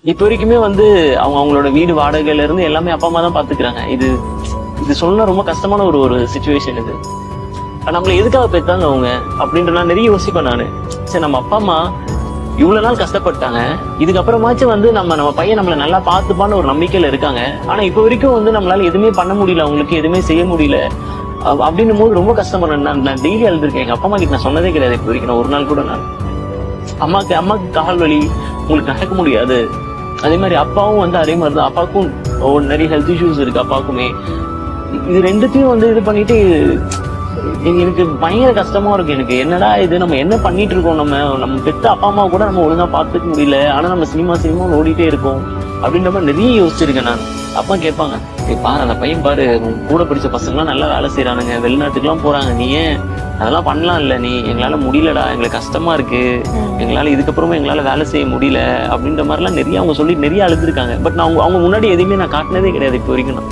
இப்ப வரைக்குமே வந்து அவங்களோட வீடு வாடகையில இருந்து எல்லாமே அப்பா அம்மா தான் பாத்துக்கிறாங்க. இது இது சொன்னா ரொம்ப கஷ்டமான ஒரு ஒரு சுச்சுவேஷன் இது. நம்மள எதுக்காக பெத்தாங்க அவங்க அப்படின்ற நான் நிறைய யோசிப்பேன் நானு. சரி, நம்ம அப்பா அம்மா இவ்வளவு நாள் கஷ்டப்பட்டாங்க, இதுக்கப்புறமாச்சும் வந்து நம்ம பையன் நம்மள நல்லா பாத்துப்பான்னு ஒரு நம்பிக்கையில இருக்காங்க. ஆனா இப்ப வரைக்கும் வந்து நம்மளால எதுவுமே பண்ண முடியல, அவங்களுக்கு எதுவுமே செய்ய முடியல அப்படின்னும் போது ரொம்ப கஷ்டப்படுறேன். நான் டெய்லி அழுதுருக்கேன். எங்க அப்பா அம்மா கிட்ட நான் சொன்னதே கிடையாது இப்ப வரைக்கும். நான் ஒரு நாள் கூட நான் அம்மாக்கு கால் வலி, உங்களுக்கு நடக்க முடியாது. அதே மாதிரி அப்பாவும் வந்து அதே மாதிரிதான். அப்பாவுக்கும் நிறைய ஹெல்த் இஷ்யூஸ் இருக்கு அப்பாவுக்குமே. இது ரெண்டுத்தையும் வந்து இது பண்ணிட்டு எனக்கு பயங்கர கஷ்டமா இருக்கு. எனக்கு என்னடா இது, நம்ம என்ன பண்ணிட்டு இருக்கோம், நம்ம பெத்த அப்பா அம்மா கூட நம்ம ஒழுங்கா பாத்துக்க முடியல, ஆனா நம்ம சினிமா ஓடிட்டே இருக்கோம் அப்படின்ற மாதிரி நிறைய யோசிச்சிருக்கேன் நான். அப்பா கேட்பாங்க, பாரு அந்த பையன் பாரு, கூட படிச்ச பசங்க எல்லாம் நல்லா வேலை செய்யறானுங்க, வெளிநாட்டுக்கு எல்லாம் போறாங்க, நீ ஏன் அதெல்லாம் பண்ணலாம் இல்ல, நீ எங்களால முடியலடா, எங்களுக்கு கஷ்டமா இருக்கு, எங்களால இதுக்கப்புறமா எங்களால வேலை செய்ய முடியல அப்படின்ற மாதிரி எல்லாம் நிறைய அவங்க சொல்லி நிறைய அழுதுருக்காங்க. பட் நான் அவங்க முன்னாடி எதுவுமே நான் காட்டினதே கிடையாது இப்ப வரைக்கும். நான்